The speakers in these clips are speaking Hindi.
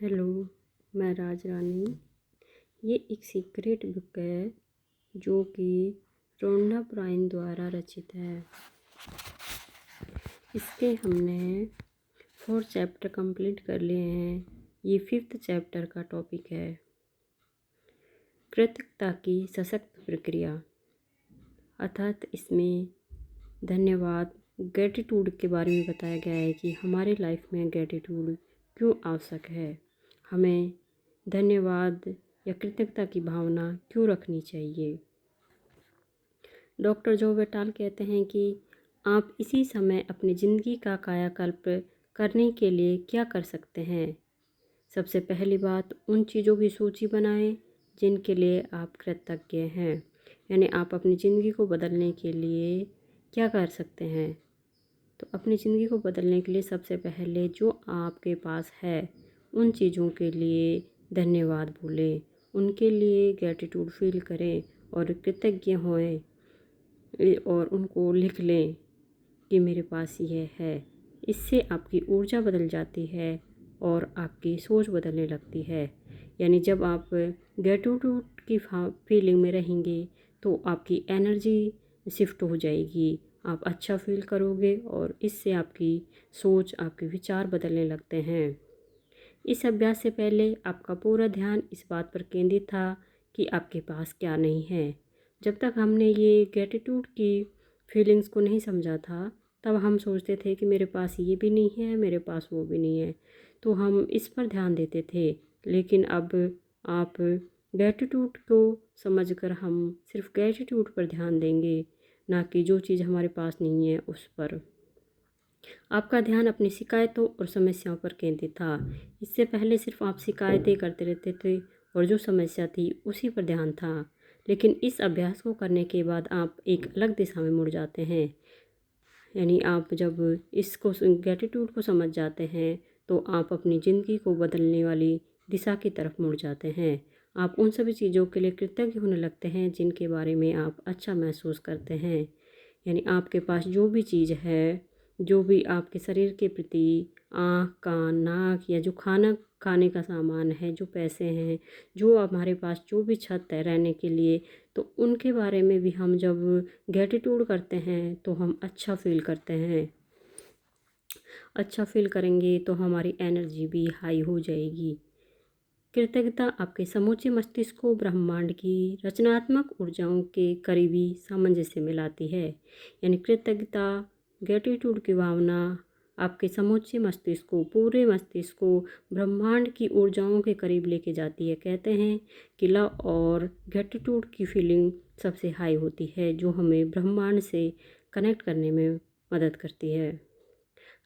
हेलो, मैं राज रानी। ये एक सीक्रेट बुक है जो कि रोंडा ब्रायन द्वारा रचित है। इसके हमने 4 चैप्टर कंप्लीट कर लिए हैं। ये 5th चैप्टर का टॉपिक है कृतज्ञता की सशक्त प्रक्रिया। अर्थात इसमें धन्यवाद ग्रेटिट्यूड के बारे में बताया गया है कि हमारे लाइफ में ग्रेटिट्यूड क्यों आवश्यक है, हमें धन्यवाद या कृतज्ञता की भावना क्यों रखनी चाहिए। डॉक्टर जो बेटाल कहते हैं कि आप इसी समय अपनी ज़िंदगी का कायाकल्प करने के लिए क्या कर सकते हैं। सबसे पहली बात, उन चीज़ों की सूची बनाएं जिनके लिए आप कृतज्ञ हैं। यानी आप अपनी ज़िंदगी को बदलने के लिए क्या कर सकते हैं। तो अपनी ज़िंदगी को बदलने के लिए सबसे पहले जो आपके पास है उन चीज़ों के लिए धन्यवाद बोलें, उनके लिए ग्रेटिट्यूड फील करें और कृतज्ञ होएं और उनको लिख लें कि मेरे पास ये है। इससे आपकी ऊर्जा बदल जाती है और आपकी सोच बदलने लगती है। यानी जब आप ग्रेटिट्यूड की फीलिंग में रहेंगे तो आपकी एनर्जी शिफ्ट हो जाएगी, आप अच्छा फील करोगे और इससे आपकी सोच, आपके विचार बदलने लगते हैं। इस अभ्यास से पहले आपका पूरा ध्यान इस बात पर केंद्रित था कि आपके पास क्या नहीं है। जब तक हमने ये ग्रेटिट्यूड की फीलिंग्स को नहीं समझा था तब हम सोचते थे कि मेरे पास ये भी नहीं है, मेरे पास वो भी नहीं है, तो हम इस पर ध्यान देते थे। लेकिन अब आप ग्रेटिट्यूड को समझकर हम सिर्फ ग्रेटिट्यूड पर ध्यान देंगे, ना कि जो चीज़ हमारे पास नहीं है उस पर। आपका ध्यान अपनी शिकायतों और समस्याओं पर केंद्रित था। इससे पहले सिर्फ आप शिकायतें करते रहते थे और जो समस्या थी उसी पर ध्यान था। लेकिन इस अभ्यास को करने के बाद आप एक अलग दिशा में मुड़ जाते हैं। यानी आप जब इसको ग्रेटिट्यूड को समझ जाते हैं तो आप अपनी ज़िंदगी को बदलने वाली दिशा की तरफ मुड़ जाते हैं। आप उन सभी चीज़ों के लिए कृतज्ञ होने लगते हैं जिनके बारे में आप अच्छा महसूस करते हैं। यानी आपके पास जो भी चीज़ है, जो भी आपके शरीर के प्रति आँख, कान, नाक या जो खाना खाने का सामान है, जो पैसे हैं, जो हमारे पास जो भी छत है रहने के लिए, तो उनके बारे में भी हम जब ग्रेटिट्यूड करते हैं तो हम अच्छा फील करते हैं। अच्छा फील करेंगे तो हमारी एनर्जी भी हाई हो जाएगी। कृतज्ञता आपके समूचे मस्तिष्क को ब्रह्मांड की रचनात्मक ऊर्जाओं के करीबी सामंजस्य में लाती है। यानी कृतज्ञता, ग्रेटिट्यूड की भावना आपके समूचे मस्तिष्क को, पूरे मस्तिष्क को ब्रह्मांड की ऊर्जाओं के करीब लेके जाती है। कहते हैं कि लव और ग्रेटिट्यूड की फीलिंग सबसे हाई होती है जो हमें ब्रह्मांड से कनेक्ट करने में मदद करती है।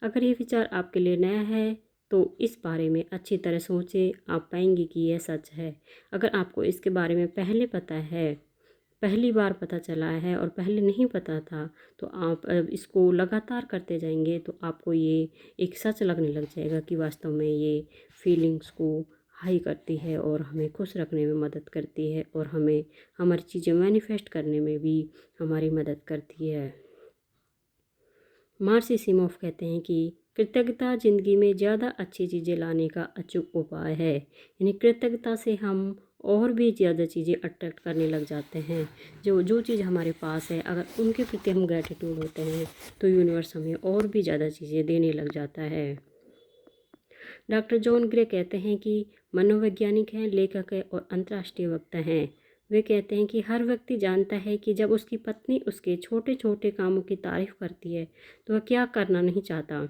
अगर ये विचार आपके लिए नया है तो इस बारे में अच्छी तरह सोचें, आप पाएंगे कि यह सच है। अगर आपको इसके बारे में पहले पता है, पहली बार पता चला है और पहले नहीं पता था, तो आप अब इसको लगातार करते जाएंगे तो आपको ये एक सच लगने लग जाएगा कि वास्तव में ये फीलिंग्स को हाई करती है और हमें खुश रखने में मदद करती है और हमें हमारी चीज़ें मैनिफेस्ट करने में भी हमारी मदद करती है। मार्सी सिमोफ कहते हैं कि कृतज्ञता जिंदगी में ज़्यादा अच्छी चीज़ें लाने का अचूक उपाय है। यानी कृतज्ञता से हम और भी ज़्यादा चीज़ें अट्रैक्ट करने लग जाते हैं। जो चीज़ हमारे पास है, अगर उनके प्रति हम ग्रेटिट्यूड होते हैं तो यूनिवर्स हमें और भी ज़्यादा चीज़ें देने लग जाता है। डॉक्टर जॉन ग्रे कहते हैं कि मनोवैज्ञानिक हैं, लेखक हैं और अंतर्राष्ट्रीय वक्ता हैं। वे कहते हैं कि हर व्यक्ति जानता है कि जब उसकी पत्नी उसके छोटे छोटे कामों की तारीफ करती है तो वह क्या करना नहीं चाहता।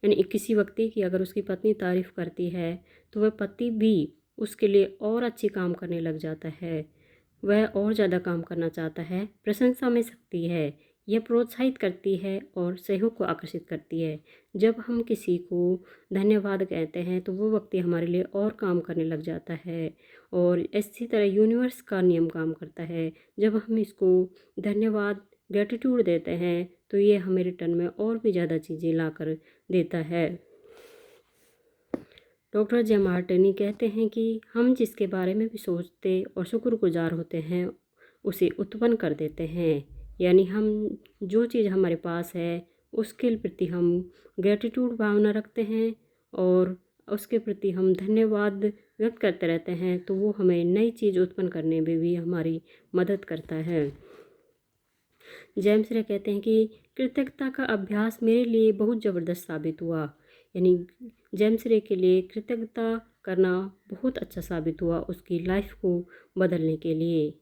यानी किसी व्यक्ति की अगर उसकी पत्नी तारीफ करती है तो वह पति भी उसके लिए और अच्छे काम करने लग जाता है, वह और ज़्यादा काम करना चाहता है। प्रशंसा में शक्ति है, यह प्रोत्साहित करती है और सहयोग को आकर्षित करती है। जब हम किसी को धन्यवाद कहते हैं तो वो व्यक्ति हमारे लिए और काम करने लग जाता है और इसी तरह यूनिवर्स का नियम काम करता है। जब हम इसको धन्यवाद, ग्रेटिट्यूड देते हैं तो ये हमें रिटर्न में और भी ज़्यादा चीज़ें ला कर देता है। डॉक्टर जमार्टिनी कहते हैं कि हम जिसके बारे में भी सोचते और शुक्रगुजार होते हैं उसे उत्पन्न कर देते हैं। यानी हम जो चीज़ हमारे पास है उसके प्रति हम ग्रेटिट्यूड भावना रखते हैं और उसके प्रति हम धन्यवाद व्यक्त करते रहते हैं तो वो हमें नई चीज़ उत्पन्न करने में भी हमारी मदद करता है। जेम्स रे कहते हैं कि कृतज्ञता का अभ्यास मेरे लिए बहुत ज़बरदस्त साबित हुआ। यानी जेम्स रे के लिए कृतज्ञता करना बहुत अच्छा साबित हुआ उसकी लाइफ को बदलने के लिए।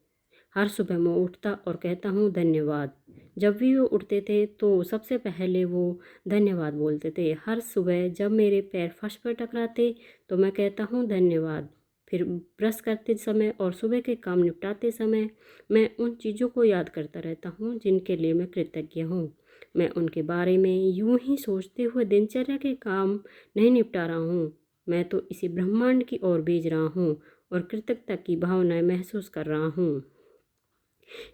हर सुबह मैं उठता और कहता हूँ धन्यवाद। जब भी वो उठते थे तो सबसे पहले वो धन्यवाद बोलते थे। हर सुबह जब मेरे पैर फर्श पर टकराते तो मैं कहता हूँ धन्यवाद। फिर ब्रश करते समय और सुबह के काम निपटाते समय मैं उन चीज़ों को याद करता रहता हूँ जिनके लिए मैं कृतज्ञ हूँ। मैं उनके बारे में यूं ही सोचते हुए दिनचर्या के काम नहीं निपटा रहा हूँ, मैं तो इसी ब्रह्मांड की ओर भेज रहा हूँ और कृतज्ञता की भावनाएं महसूस कर रहा हूँ।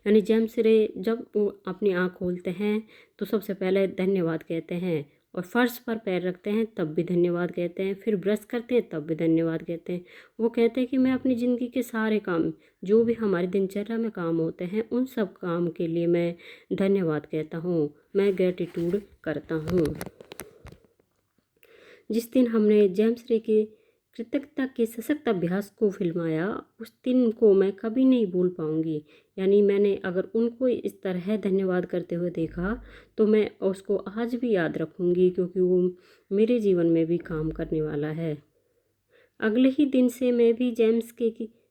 यानी जेम्स रे जब वो अपनी आँख खोलते हैं तो सबसे पहले धन्यवाद कहते हैं, और फर्श पर पैर रखते हैं तब भी धन्यवाद कहते हैं, फिर ब्रश करते हैं तब भी धन्यवाद कहते हैं। वो कहते हैं कि मैं अपनी ज़िंदगी के सारे काम, जो भी हमारी दिनचर्या में काम होते हैं, उन सब काम के लिए मैं धन्यवाद कहता हूँ, मैं ग्रेटिट्यूड करता हूँ। जिस दिन हमने जेम्स रे के कृतज्ञता के सशक्त अभ्यास को फिल्माया, उस दिन को मैं कभी नहीं भूल पाऊंगी। यानी मैंने अगर उनको इस तरह धन्यवाद करते हुए देखा तो मैं उसको आज भी याद रखूंगी, क्योंकि वो मेरे जीवन में भी काम करने वाला है। अगले ही दिन से मैं भी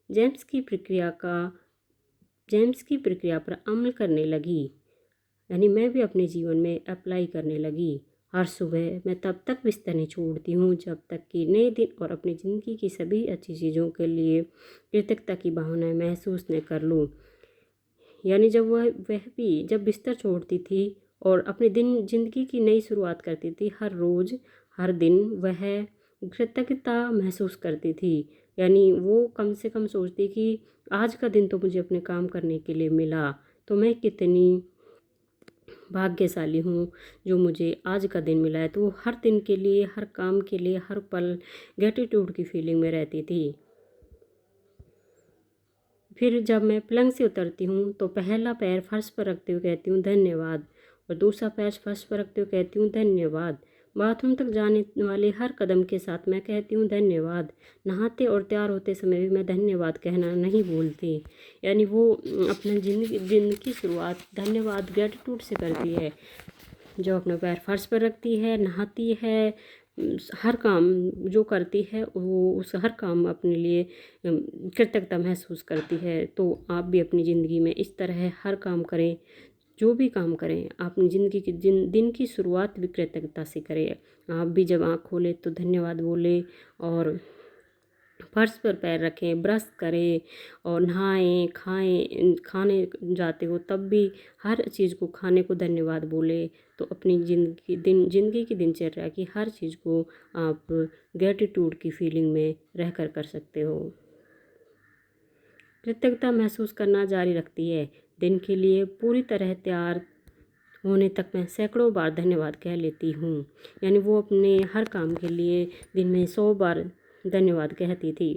जेम्स की प्रक्रिया पर अमल करने लगी। यानी मैं भी अपने जीवन में अप्लाई करने लगी। हर सुबह मैं तब तक बिस्तर नहीं छोड़ती हूँ जब तक कि नए दिन और अपनी ज़िंदगी की सभी अच्छी चीज़ों के लिए कृतज्ञता की भावनाएं महसूस न कर लूँ। यानी वह भी जब बिस्तर छोड़ती थी और अपने ज़िंदगी की नई शुरुआत करती थी, हर रोज़ हर दिन वह कृतज्ञता महसूस करती थी। यानी वो कम से कम सोचती कि आज का दिन तो मुझे अपने काम करने के लिए मिला, तो मैं कितनी भाग्यशाली हूँ जो मुझे आज का दिन मिला है। तो वो हर दिन के लिए, हर काम के लिए, हर पल ग्रेटिट्यूड की फीलिंग में रहती थी। फिर जब मैं पलंग से उतरती हूँ तो पहला पैर फर्श पर रखते हुए कहती हूँ धन्यवाद, और दूसरा पैर फर्श पर रखते हुए कहती हूँ धन्यवाद। बाथरूम तक जाने वाले हर कदम के साथ मैं कहती हूँ धन्यवाद। नहाते और तैयार होते समय भी मैं धन्यवाद कहना नहीं भूलती। यानी वो अपने दिन की शुरुआत धन्यवाद ग्रेटिट्यूड से करती है। जो अपने पैर फर्श पर रखती है, नहाती है, हर काम जो करती है वो उस हर काम अपने लिए कृतज्ञता महसूस करती है। तो आप भी अपनी ज़िंदगी में इस तरह हर काम करें, जो भी काम करें अपनी ज़िंदगी की दिन की शुरुआत भी कृतज्ञता से करें। आप भी जब आँख खोलें तो धन्यवाद बोलें, और फर्श पर पैर रखें, ब्रश करें और नहाएं, खाने जाते हो तब भी हर चीज़ को, खाने को धन्यवाद बोले। तो अपनी ज़िंदगी की दिनचर्या की हर चीज़ को आप ग्रेटिट्यूड की फीलिंग में रहकर कर सकते हो। कृतज्ञता महसूस करना जारी रखती है। दिन के लिए पूरी तरह तैयार होने तक मैं सैकड़ों बार धन्यवाद कह लेती हूँ। यानी वो अपने हर काम के लिए दिन में 100 बार धन्यवाद कहती थी।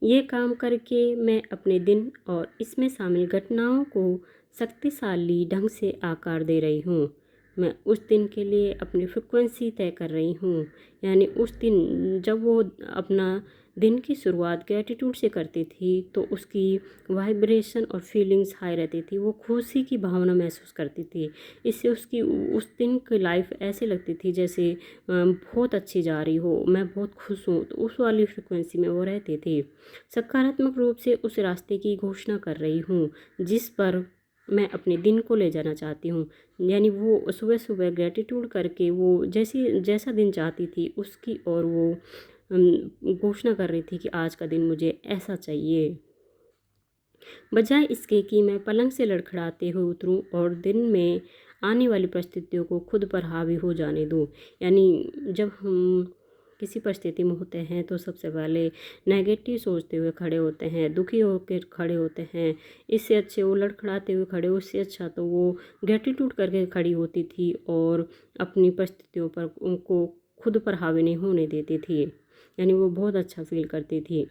ये काम करके मैं अपने दिन और इसमें शामिल घटनाओं को शक्तिशाली ढंग से आकार दे रही हूँ। मैं उस दिन के लिए अपनी फ्रिक्वेंसी तय कर रही हूँ। यानी उस दिन जब वो अपना दिन की शुरुआत ग्रेटिट्यूड से करती थी तो उसकी वाइब्रेशन और फीलिंग्स हाई रहती थी। वो खुशी की भावना महसूस करती थी। इससे उसकी उस दिन की लाइफ ऐसे लगती थी जैसे बहुत अच्छी जा रही हो, मैं बहुत खुश हूँ। तो उस वाली फ्रिक्वेंसी में वो रहती थी। सकारात्मक रूप से उस रास्ते की घोषणा कर रही हूँ जिस पर मैं अपने दिन को ले जाना चाहती हूँ। यानी वो सुबह सुबह ग्रेटिट्यूड करके वो जैसा दिन चाहती थी उसकी और वो घोषणा कर रही थी कि आज का दिन मुझे ऐसा चाहिए। बजाय इसके कि मैं पलंग से लड़खड़ाते हुए उतरूं और दिन में आने वाली परिस्थितियों को खुद पर हावी हो जाने दूं। यानी जब हम किसी परिस्थिति में होते हैं तो सबसे पहले नेगेटिव सोचते हुए खड़े होते हैं, दुखी होकर खड़े होते हैं। इससे अच्छे वो लड़खड़ाते हुए खड़े, उससे अच्छा तो वो ग्रेटिट्यूड करके खड़ी होती थी और अपनी परिस्थितियों पर उनको खुद पर हावी नहीं होने देती थी। यानी वो बहुत अच्छा फील करती थी।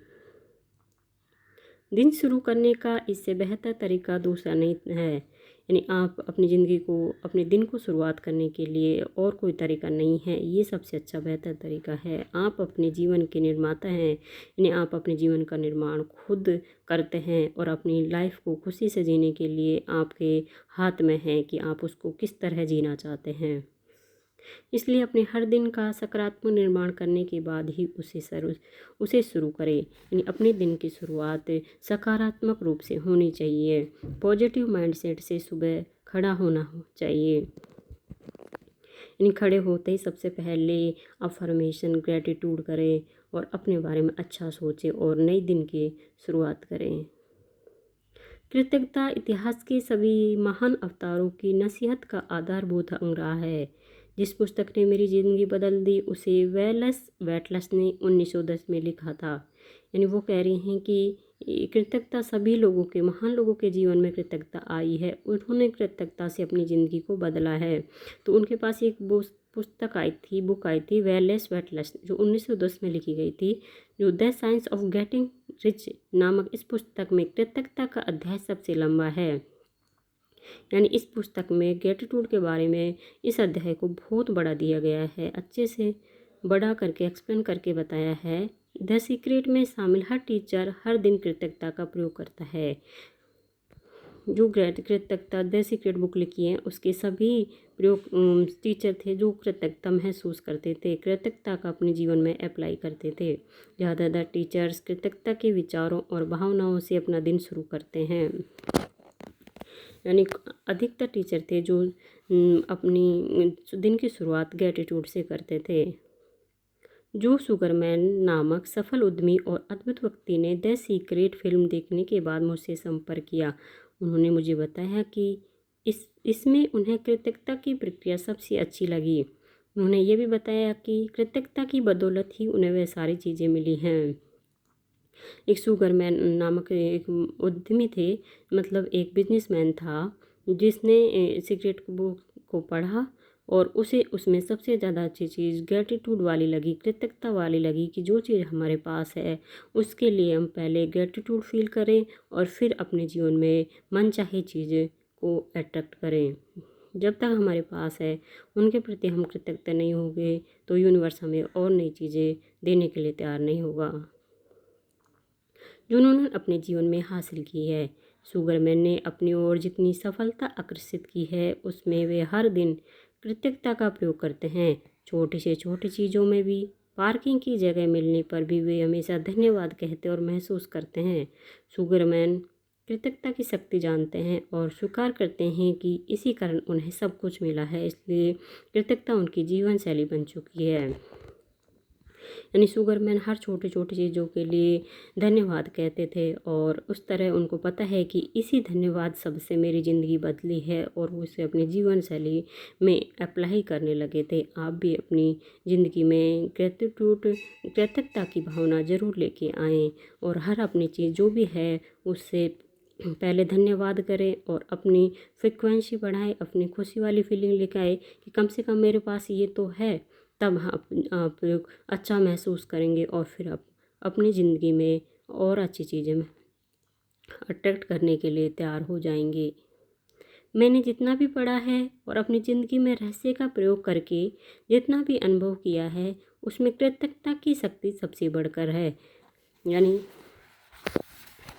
दिन शुरू करने का इससे बेहतर तरीका दूसरा नहीं है। यानी आप अपनी ज़िंदगी को, अपने दिन को शुरुआत करने के लिए और कोई तरीका नहीं है, ये सबसे अच्छा बेहतर तरीका है। आप अपने जीवन के निर्माता हैं, यानी आप अपने जीवन का निर्माण खुद करते हैं और अपनी लाइफ को खुशी से जीने के लिए आपके हाथ में है कि आप उसको किस तरह जीना चाहते हैं। इसलिए अपने हर दिन का सकारात्मक निर्माण करने के बाद ही उसे शुरू करें, यानी अपने दिन की शुरुआत सकारात्मक रूप से होनी चाहिए। पॉजिटिव माइंडसेट से सुबह खड़ा होना चाहिए, यानी खड़े होते ही सबसे पहले अफर्मेशन, ग्रेटिट्यूड करें और अपने बारे में अच्छा सोचें और नए दिन की शुरुआत करें। कृतज्ञता इतिहास के सभी महान अवतारों की नसीहत का आधारभूत अंग रहा है। जिस पुस्तक ने मेरी ज़िंदगी बदल दी उसे वेलस वेटलस ने 1910 में लिखा था। यानी वो कह रही हैं कि कृतज्ञता सभी लोगों के, महान लोगों के जीवन में कृतज्ञता आई है, उन्होंने कृतज्ञता से अपनी ज़िंदगी को बदला है। तो उनके पास एक पुस्तक आई थी, बुक आई थी वेलस वेटलस, जो 1910 में लिखी गई थी, जो the science of getting rich नामक इस पुस्तक में कृतज्ञता का अध्याय सबसे लंबा है। यानी इस पुस्तक में ग्रेटिट्यूड के बारे में इस अध्याय को बहुत बड़ा दिया गया है, अच्छे से बड़ा करके एक्सप्लेन करके बताया है। द सीक्रेट में शामिल हर टीचर हर दिन कृतज्ञता का प्रयोग करता है। जो कृतज्ञता द सीक्रेट बुक लिखी है उसके सभी प्रयोग टीचर थे जो कृतज्ञता महसूस करते थे, कृतज्ञता का अपने जीवन में अप्लाई करते थे। ज़्यादातर टीचर्स कृतज्ञता के विचारों और भावनाओं से अपना दिन शुरू करते हैं। यानी अधिकतर टीचर थे जो अपनी दिन की शुरुआत ग्रेटिट्यूड से करते थे। जो सुगरमैन नामक सफल उद्यमी और अद्भुत व्यक्ति ने द सीक्रेट फिल्म देखने के बाद मुझसे संपर्क किया। उन्होंने मुझे बताया कि इसमें उन्हें कृतज्ञता की प्रक्रिया सबसे अच्छी लगी। उन्होंने ये भी बताया कि कृतज्ञता की बदौलत ही उन्हें वह सारी चीज़ें मिली हैं। एक सुगरमैन नामक एक उद्यमी थे, मतलब एक बिजनेसमैन था, जिसने सीक्रेट बुक को पढ़ा और उसे उसमें सबसे ज़्यादा अच्छी चीज़ ग्रेटिट्यूड वाली लगी, कृतज्ञता वाली लगी कि जो चीज़ हमारे पास है उसके लिए हम पहले ग्रेटिट्यूड फील करें और फिर अपने जीवन में मनचाही चीज़ें को अट्रैक्ट करें। जब तक हमारे पास है उनके प्रति हम कृतज्ञ नहीं होंगे तो यूनिवर्स हमें और नई चीज़ें देने के लिए तैयार नहीं होगा जो उन्होंने अपने जीवन में हासिल की है। सुगरमैन ने अपनी ओर जितनी सफलता आकर्षित की है उसमें वे हर दिन कृतज्ञता का प्रयोग करते हैं। छोटी से छोटी चीज़ों में भी, पार्किंग की जगह मिलने पर भी वे हमेशा धन्यवाद कहते और महसूस करते हैं। सुगरमैन कृतज्ञता की शक्ति जानते हैं और स्वीकार करते हैं कि इसी कारण उन्हें सब कुछ मिला है, इसलिए कृतज्ञता उनकी जीवन शैली बन चुकी है। यानी सुगरमैन हर छोटी छोटी चीज़ों के लिए धन्यवाद कहते थे और उस तरह उनको पता है कि इसी धन्यवाद शब्द से मेरी ज़िंदगी बदली है और वो उसे अपनी जीवन शैली में अप्लाई करने लगे थे। आप भी अपनी ज़िंदगी में कृतज्ञता की भावना ज़रूर लेके आएँ और हर अपनी चीज़ जो भी है उससे पहले धन्यवाद करें और अपनी फ्रिक्वेंसी बढ़ाएं, अपनी खुशी वाली फीलिंग लेकर आए कि कम से कम मेरे पास ये तो है। तब आप अच्छा महसूस करेंगे और फिर आप अपनी ज़िंदगी में और अच्छी चीज़ें में अट्रैक्ट करने के लिए तैयार हो जाएंगे। मैंने जितना भी पढ़ा है और अपनी ज़िंदगी में रहस्य का प्रयोग करके जितना भी अनुभव किया है उसमें कृतज्ञता की शक्ति सबसे बढ़कर है। यानी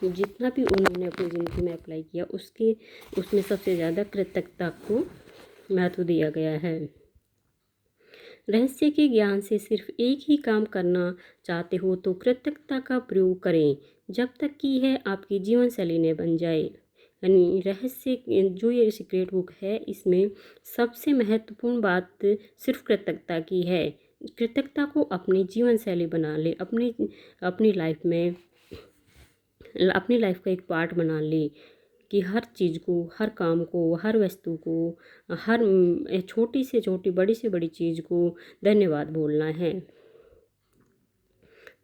जितना भी उन्होंने अपनी ज़िंदगी में अप्लाई किया उसमें सबसे ज़्यादा कृतज्ञता को महत्व दिया गया है। रहस्य के ज्ञान से सिर्फ एक ही काम करना चाहते हो तो कृतज्ञता का प्रयोग करें जब तक कि यह आपकी जीवन शैली न बन जाए। यानी रहस्य जो ये सीक्रेट बुक है इसमें सबसे महत्वपूर्ण बात सिर्फ कृतज्ञता की है। कृतज्ञता को अपनी जीवन शैली बना ले, अपनी लाइफ का एक पार्ट बना ले कि हर चीज़ को, हर काम को, हर वस्तु को, हर छोटी से छोटी, बड़ी से बड़ी चीज़ को धन्यवाद बोलना है।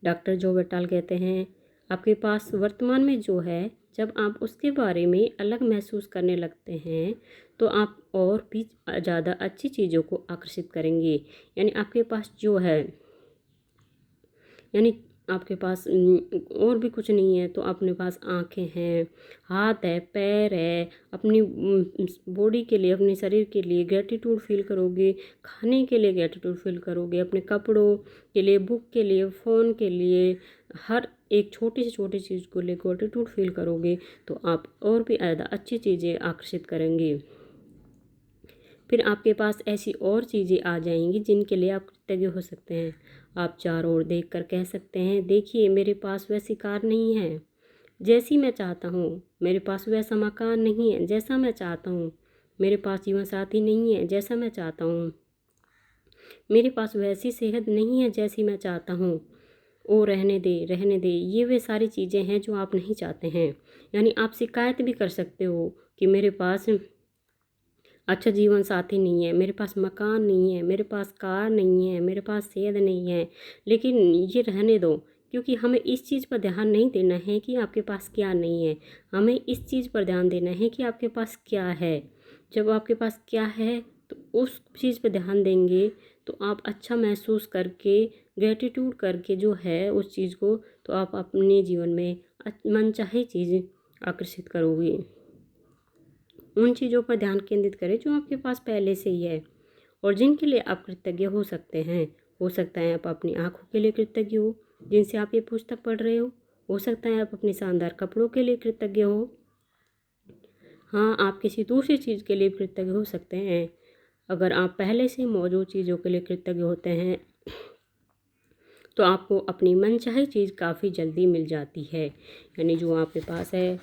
डॉक्टर जो बेटाल कहते हैं, आपके पास वर्तमान में जो है, जब आप उसके बारे में अलग महसूस करने लगते हैं तो आप और भी ज़्यादा अच्छी चीज़ों को आकर्षित करेंगे। यानी आपके पास जो है, यानी आपके पास और भी कुछ नहीं है तो अपने पास आँखें हैं, हाथ है, पैर है, अपनी बॉडी के लिए, अपने शरीर के लिए ग्रैटिट्यूड फील करोगे, खाने के लिए ग्रैटिट्यूड फील करोगे, अपने कपड़ों के लिए, बुक के लिए, फ़ोन के लिए, हर एक छोटी से छोटी चीज़ को लिए ग्रैटिट्यूड फील करोगे तो आप और भी ज़्यादा अच्छी चीज़ें आकर्षित करेंगे। फिर आपके पास ऐसी और चीज़ें आ जाएंगी जिनके लिए आप कृतज्ञ हो सकते हैं। आप चारों ओर देख कर कह सकते हैं, देखिए मेरे पास वैसी कार नहीं है जैसी मैं चाहता हूँ, मेरे पास वैसा मकान नहीं है जैसा मैं चाहता हूँ, मेरे पास जीवन साथी नहीं है जैसा मैं चाहता हूँ, मेरे पास वैसी सेहत नहीं है जैसी मैं चाहता हूँ। ओ रहने दे, रहने दे, ये वे सारी चीज़ें हैं जो आप नहीं चाहते हैं। यानी आप शिकायत भी कर सकते हो कि मेरे पास अच्छा जीवन साथी नहीं है, मेरे पास मकान नहीं है, मेरे पास कार नहीं है, मेरे पास सेहत नहीं है, लेकिन ये रहने दो, क्योंकि हमें इस चीज़ पर ध्यान नहीं देना है कि आपके पास क्या नहीं है, हमें इस चीज़ पर ध्यान देना है कि आपके पास क्या है। जब आपके पास क्या है तो उस चीज़ पर ध्यान देंगे तो आप अच्छा महसूस करके, ग्रेटिट्यूड करके जो है उस चीज़ को, तो आप अपने जीवन में मनचाही चीज़ आकर्षित करोगे। उन चीज़ों पर ध्यान केंद्रित करें जो आपके पास पहले से ही है और जिनके लिए आप कृतज्ञ हो सकते हैं। हो सकता है आप अपनी आँखों के लिए कृतज्ञ हो जिनसे आप ये पुस्तक पढ़ रहे हो सकता है आप अपने शानदार कपड़ों के लिए कृतज्ञ हो। हाँ, आप किसी दूसरी चीज़ के लिए कृतज्ञ हो सकते हैं। अगर आप पहले से मौजूद चीज़ों के लिए कृतज्ञ होते हैं तो आपको अपनी मनचाही चीज़ काफ़ी जल्दी मिल जाती है। यानी जो आपके पास है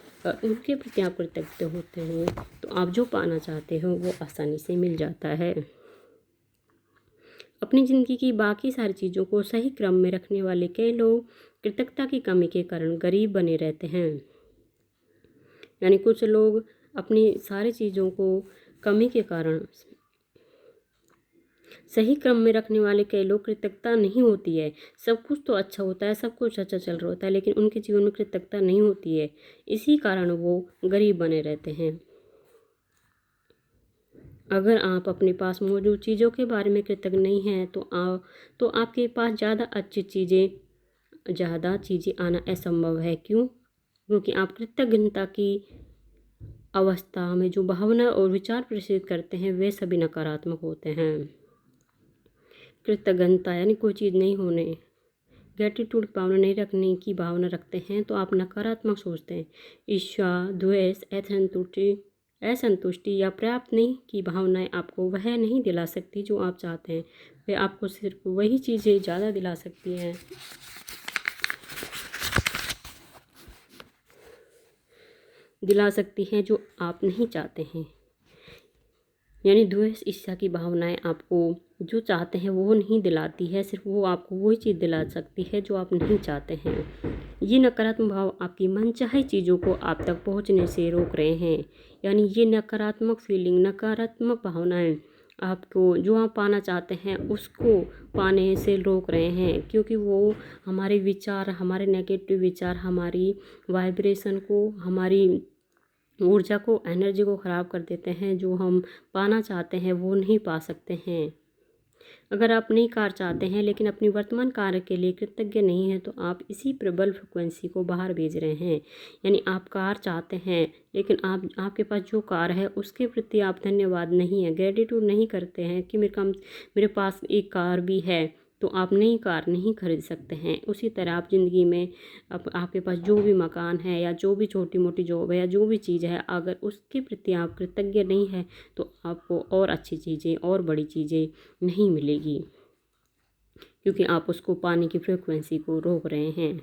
उनके प्रति आप कृतज्ञ होते हो तो आप जो पाना चाहते हो वो आसानी से मिल जाता है। अपनी ज़िंदगी की बाकी सारी चीज़ों को सही क्रम में रखने वाले कई लोग कृतज्ञता की कमी के कारण गरीब बने रहते हैं। यानी कुछ लोग अपनी सारी चीज़ों को कमी के कारण, सही क्रम में रखने वाले कई लोग कृतज्ञता नहीं होती है। सब कुछ तो अच्छा होता है, सब कुछ अच्छा चल रहा होता है, लेकिन उनके जीवन में कृतज्ञता नहीं होती है, इसी कारण वो गरीब बने रहते हैं। अगर आप अपने पास मौजूद चीज़ों के बारे में कृतज्ञ नहीं हैं तो आपके पास ज़्यादा चीज़ें आना असंभव है। क्यों? क्योंकि आप कृतज्ञता की अवस्था में जो भावना और विचार प्रदर्शित करते हैं वे सभी नकारात्मक होते हैं। कृतज्ञता यानी कोई चीज़ नहीं होने, ग्रेटिट्यूड भावना नहीं रखने की भावना रखते हैं तो आप नकारात्मक सोचते हैं। ईर्ष्या, द्वेष, असंतुष्टि या प्राप्त नहीं की भावनाएं आपको वह नहीं दिला सकती जो आप चाहते हैं। वे आपको सिर्फ वही चीज़ें ज़्यादा दिला सकती हैं जो आप नहीं चाहते हैं। यानी द्वेष, ईर्ष्या की भावनाएं आपको जो चाहते हैं वो नहीं दिलाती है, सिर्फ वो आपको वही चीज़ दिला सकती है जो आप नहीं चाहते हैं। ये नकारात्मक भाव आपकी मनचाही चीज़ों को आप तक पहुंचने से रोक रहे हैं। यानी ये नकारात्मक फीलिंग, नकारात्मक भावनाएं आपको जो आप पाना चाहते हैं उसको पाने से रोक रहे हैं, क्योंकि वो हमारे विचार, हमारे नेगेटिव विचार, हमारी वाइब्रेशन को, हमारी ऊर्जा को, एनर्जी को ख़राब कर देते हैं। जो हम पाना चाहते हैं वो नहीं पा सकते हैं। अगर आप नई कार चाहते हैं लेकिन अपनी वर्तमान कार के लिए कृतज्ञ नहीं हैं तो आप इसी प्रबल फ्रिक्वेंसी को बाहर भेज रहे हैं। यानी आप कार चाहते हैं लेकिन आपके पास जो कार है उसके प्रति आप धन्यवाद नहीं है, ग्रेटिट्यूड नहीं करते हैं कि मेरे पास एक कार भी है, तो आप नई कार नहीं खरीद सकते हैं। उसी तरह आप ज़िंदगी में आपके पास जो भी मकान है या जो भी छोटी मोटी जॉब है या जो भी चीज़ है, अगर उसके प्रति आप कृतज्ञ नहीं है तो आपको और अच्छी चीज़ें और बड़ी चीज़ें नहीं मिलेगी, क्योंकि आप उसको पाने की फ्रिक्वेंसी को रोक रहे हैं।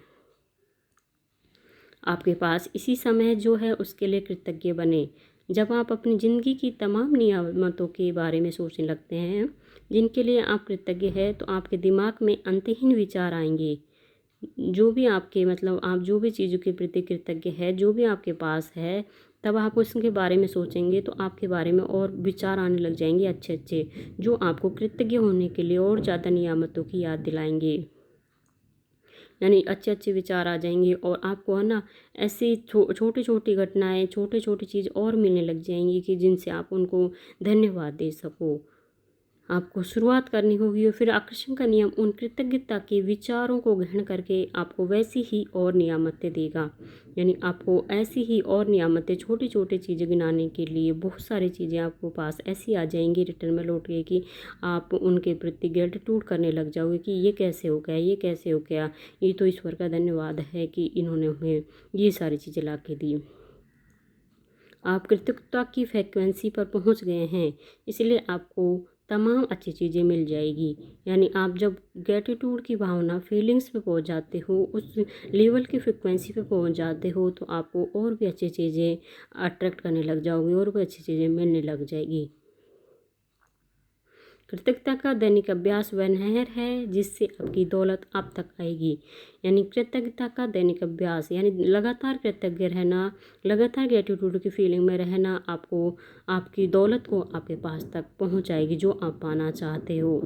आपके पास इसी समय जो है उसके लिए कृतज्ञ बने। जब आप अपनी ज़िंदगी की तमाम नियामतों के बारे में सोचने लगते हैं जिनके लिए आप कृतज्ञ हैं तो आपके दिमाग में अंतहीन विचार आएंगे। जो भी आपके आप जो भी चीज़ों के प्रति कृतज्ञ है, जो भी आपके पास है, तब आप उसके बारे में सोचेंगे तो आपके बारे में और विचार आने लग जाएंगे अच्छे अच्छे, जो आपको कृतज्ञ होने के लिए और ज़्यादा नियामतों की याद दिलाएंगे। यानी अच्छे अच्छे विचार आ जाएंगे और आपको है ना ऐसी छोटी छोटी घटनाएं, छोटी छोटी चीज़ और मिलने लग जाएंगी कि जिनसे आप उनको धन्यवाद दे सको। आपको शुरुआत करनी होगी और फिर आकर्षण का नियम उन कृतज्ञता के विचारों को ग्रहण करके आपको वैसी ही और नियामतें देगा। यानी आपको ऐसी ही और नियामतें, छोटी छोटी चीज़ें गिनाने के लिए बहुत सारी चीज़ें आपको पास ऐसी आ जाएंगी रिटर्न में लौट के कि आप उनके प्रति ग्रेटिट्यूड करने लग जाओगे कि ये कैसे हो गया, ये कैसे हो गया, ये तो ईश्वर का धन्यवाद है कि इन्होंने हमें ये सारी चीज़ें ला के दी। आप कृतज्ञता की फ्रिक्वेंसी पर पहुंच गए हैं, इसलिए आपको तमाम अच्छी चीज़ें मिल जाएगी। यानी आप जब ग्रेटिट्यूड की भावना फीलिंग्स पे पहुंच जाते हो, उस लेवल की फ्रिक्वेंसी पे पहुंच जाते हो, तो आपको और भी अच्छी चीज़ें अट्रैक्ट करने लग जाओगे और भी अच्छी चीज़ें मिलने लग जाएगी। कृतज्ञता का दैनिक अभ्यास वह नहर है जिससे आपकी दौलत आप तक आएगी। यानी कृतज्ञता का दैनिक अभ्यास यानी लगातार कृतज्ञ रहना, लगातार ग्रेटिट्यूड की फीलिंग में रहना आपको आपकी दौलत को आपके पास तक पहुंचाएगी जो आप पाना चाहते हो।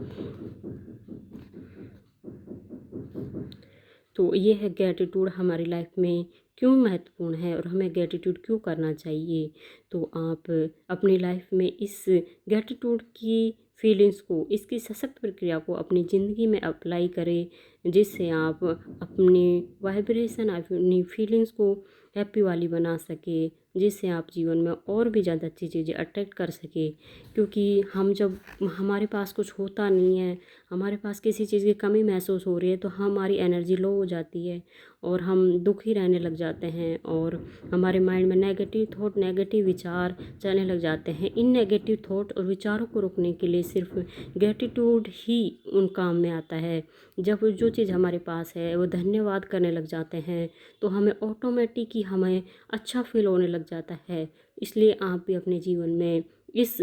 तो ये है ग्रेटिट्यूड हमारी लाइफ में क्यों महत्वपूर्ण है और हमें ग्रेटिट्यूड क्यों करना चाहिए। तो आप अपनी लाइफ में इस ग्रेटिट्यूड की फीलिंग्स को, इसकी सशक्त प्रक्रिया को अपनी ज़िंदगी में अप्लाई करें, जिससे आप अपनी वाइब्रेशन, अपनी फीलिंग्स को हैप्पी वाली बना सके, जिससे आप जीवन में और भी ज़्यादा अच्छी चीज़ें अट्रैक्ट कर सके। क्योंकि हम जब हमारे पास कुछ होता नहीं है, हमारे पास किसी चीज़ की कमी महसूस हो रही है, तो हमारी एनर्जी लो हो जाती है और हम दुखी रहने लग जाते हैं और हमारे माइंड में नेगेटिव थॉट, नेगेटिव विचार चलने लग जाते हैं। इन नेगेटिव थॉट और विचारों को रोकने के लिए सिर्फ ग्रेटिट्यूड ही उन काम में आता है। जब जो चीज़ हमारे पास है वो धन्यवाद करने लग जाते हैं, तो हमें ऑटोमेटिक ही हमें अच्छा फील होने लग जाता है। इसलिए आप भी अपने जीवन में इस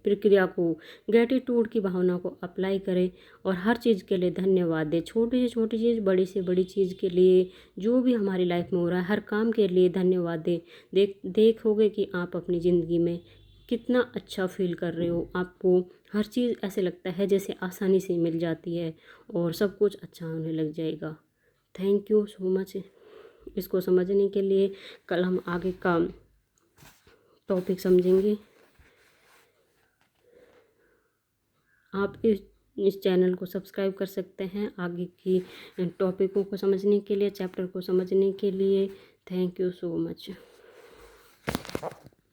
प्रक्रिया को, ग्रेटिट्यूड की भावना को अप्लाई करें और हर चीज़ के लिए धन्यवाद दें। छोटी से छोटी चीज़, बड़ी से बड़ी चीज़ के लिए, जो भी हमारी लाइफ में हो रहा है, हर काम के लिए धन्यवाद दें। देखोगे कि आप अपनी ज़िंदगी में कितना अच्छा फील कर रहे हो। आपको हर चीज़ ऐसे लगता है जैसे आसानी से मिल जाती है और सब कुछ अच्छा होने लग जाएगा। Thank you so much. इसको समझने के लिए कल हम आगे का टॉपिक समझेंगे। आप इस चैनल को सब्सक्राइब कर सकते हैं आगे की टॉपिकों को समझने के लिए, चैप्टर को समझने के लिए। Thank you so much.